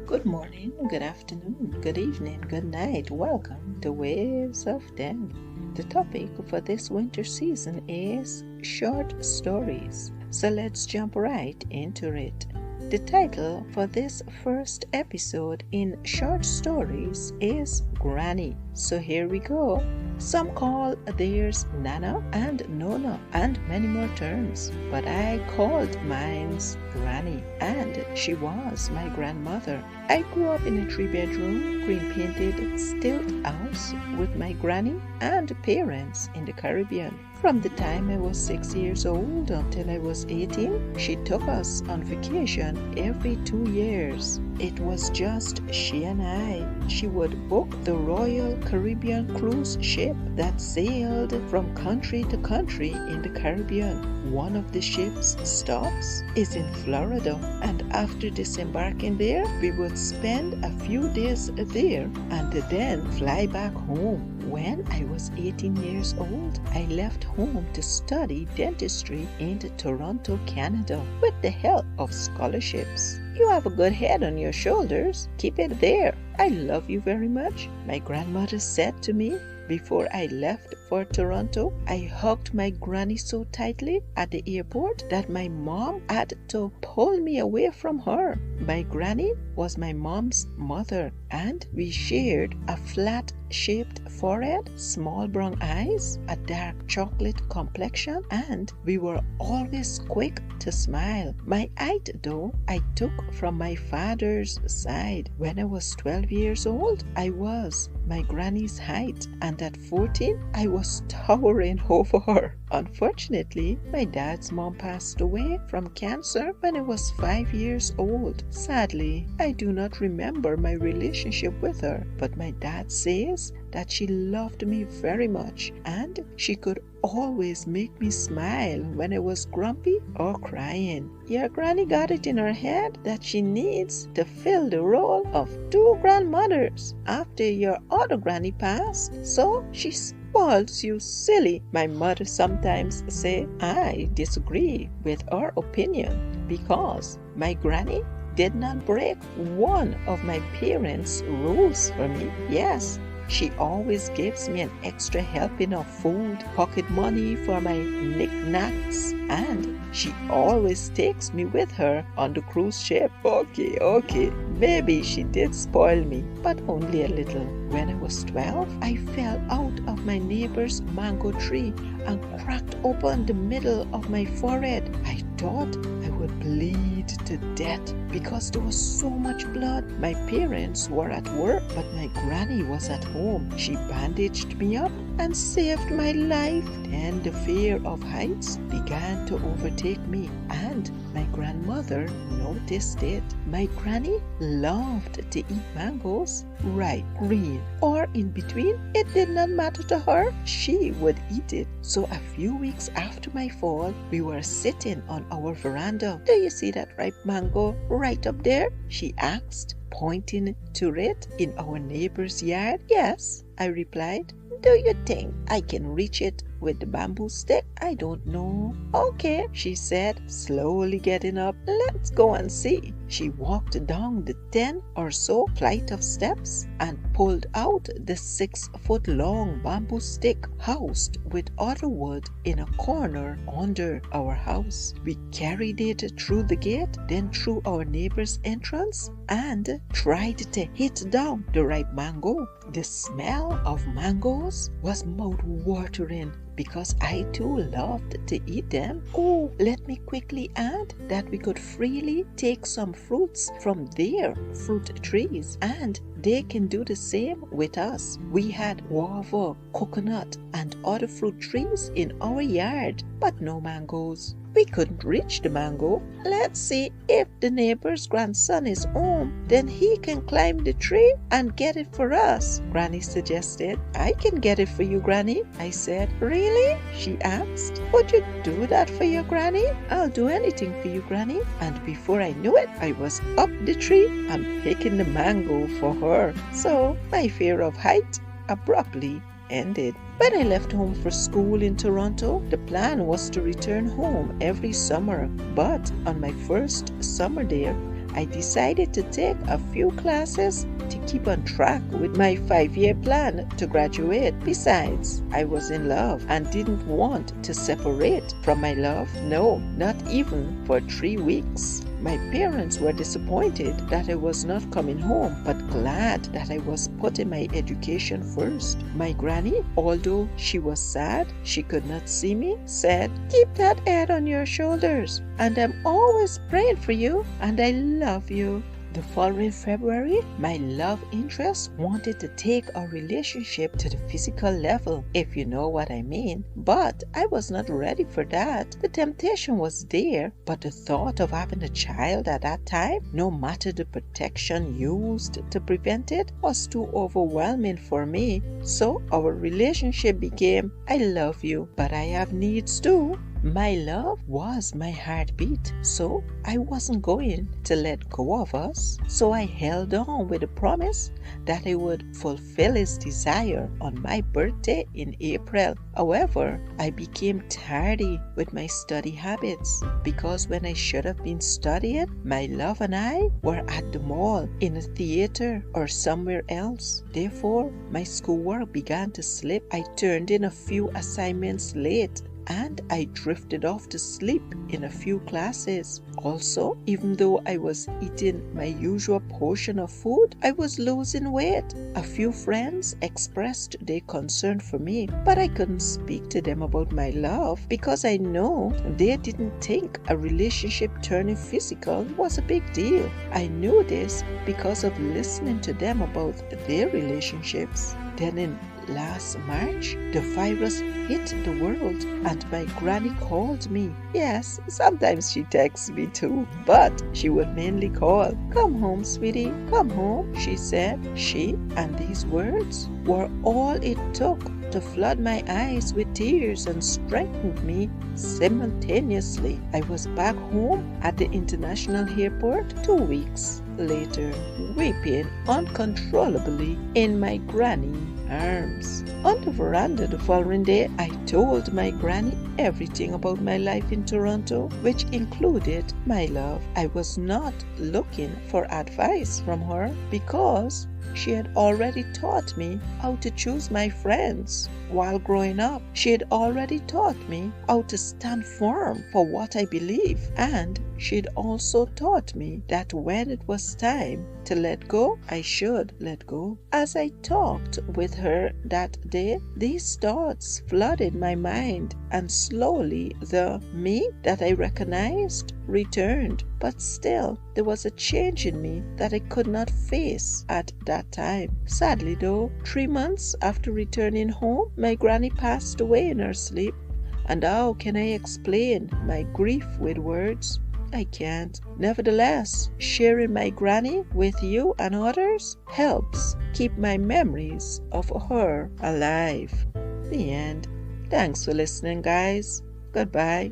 Good morning, good afternoon, good evening, good night. Welcome to Waves of 10. The topic for this winter season is short stories. So let's jump right into it. The title for this first episode in short stories is Granny. So here we go. Some call theirs Nana and Nona and many more terms, but I called mine's Granny, and she was my grandmother. I grew up in a 3-bedroom, green-painted stilt house with my granny and parents in the Caribbean. From the time I was 6 years old until I was 18, she took us on vacation every 2 years. It was just she and I. She would book the Royal Caribbean cruise ship that sailed from country to country in the Caribbean. One of the ship's stops is in Florida, and after disembarking there, we would spend a few days there and then fly back home. When I was 18 years old, I left home to study dentistry in Toronto, Canada, with the help of scholarships. You have a good head on your shoulders. Keep it there. I love you very much, my grandmother said to me. Before I left for Toronto, I hugged my granny so tightly at the airport that my mom had to pull me away from her. My granny was my mom's mother, and we shared a flat-shaped forehead, small brown eyes, a dark chocolate complexion, and we were always quick to smile. My height, though, I took from my father's side. When I was 12 years old, I was my granny's height, and at 14, I was towering over her. Unfortunately, my dad's mom passed away from cancer when I was 5 years old. Sadly, I do not remember my relationship with her, but my dad says that she loved me very much and she could always make me smile when I was grumpy or crying. Your granny got it in her head that she needs to fill the role of 2 grandmothers after your other granny passed, so she spoils you silly. My mother sometimes say I disagree with her opinion because my granny did not break one of my parents' rules for me. Yes, she always gives me an extra helping of food, pocket money for my knickknacks, and she always takes me with her on the cruise ship. Okay, maybe she did spoil me, but only a little. When I was 12, I fell out of my neighbor's mango tree and cracked open the middle of my forehead. I thought I would bleed to death because there was so much blood. My parents were at work, but my granny was at home. She bandaged me up and saved my life. Then the fear of heights began to overtake me, and my grandmother noticed it. My granny loved to eat mangoes, ripe, green, or in between. It did not matter to her. She would eat it. So a few weeks after my fall, we were sitting on our veranda. Do you see that ripe mango right up there? She asked, pointing to it in our neighbor's yard. Yes, I replied. Do you think I can reach it with the bamboo stick? I don't know. Okay, she said, slowly getting up. Let's go and see. She walked down the 10 or so flight of steps and pulled out the 6-foot-long bamboo stick housed with other wood in a corner under our house. We carried it through the gate, then through our neighbor's entrance, and tried to hit down the ripe mango. The smell of mangoes was mouth-watering because I too loved to eat them. Oh, let me quickly add that we could freely take some fruits from their fruit trees, and they can do the same with us. We had guava, coconut, and other fruit trees in our yard, but no mangoes. We couldn't reach the mango. Let's see if the neighbor's grandson is home. Then he can climb the tree and get it for us, Granny suggested. I can get it for you, Granny, I said. Really? She asked. Would you do that for your granny? I'll do anything for you, Granny. And before I knew it, I was up the tree and picking the mango for her. So my fear of height abruptly ended. When I left home for school in Toronto, the plan was to return home every summer. But on my first summer there, I decided to take a few classes to keep on track with my 5-year plan to graduate. Besides, I was in love and didn't want to separate from my love. No, not even for 3 weeks. My parents were disappointed that I was not coming home, but glad that I was putting my education first. My granny, although she was sad she could not see me, said, "Keep that head on your shoulders, and I'm always praying for you, and I love you." The following February, my love interest wanted to take our relationship to the physical level, if you know what I mean. But I was not ready for that. The temptation was there, but the thought of having a child at that time, no matter the protection used to prevent it, was too overwhelming for me. So our relationship became, "I love you, but I have needs too." My love was my heartbeat, so I wasn't going to let go of us. So I held on with the promise that I would fulfill his desire on my birthday in April. However, I became tardy with my study habits because when I should have been studying, my love and I were at the mall, in a theater, or somewhere else. Therefore, my schoolwork began to slip. I turned in a few assignments late, and I drifted off to sleep in a few classes. Also, even though I was eating my usual portion of food, I was losing weight. A few friends expressed their concern for me, but I couldn't speak to them about my love because I know they didn't think a relationship turning physical was a big deal. I knew this because of listening to them about their relationships. Then in last March, the virus hit the world and my granny called me. Yes, sometimes she texts me too, but she would mainly call. "Come home, sweetie, come home," she said. She and these words were all it took to flood my eyes with tears and strengthened me simultaneously. I was back home at the international airport 2 weeks later, weeping uncontrollably in my granny arms. On the veranda the following day, I told my granny everything about my life in Toronto, which included my love. I was not looking for advice from her because she had already taught me how to choose my friends. While growing up, she had already taught me how to stand firm for what I believe, and she'd also taught me that when it was time to let go, I should let go. As I talked with her that day, these thoughts flooded my mind, and slowly the me that I recognized returned. But still, there was a change in me that I could not face at that time. Sadly though, 3 months after returning home, my granny passed away in her sleep. And how can I explain my grief with words? I can't. Nevertheless, sharing my granny with you and others helps keep my memories of her alive. The end. Thanks for listening, guys. Goodbye.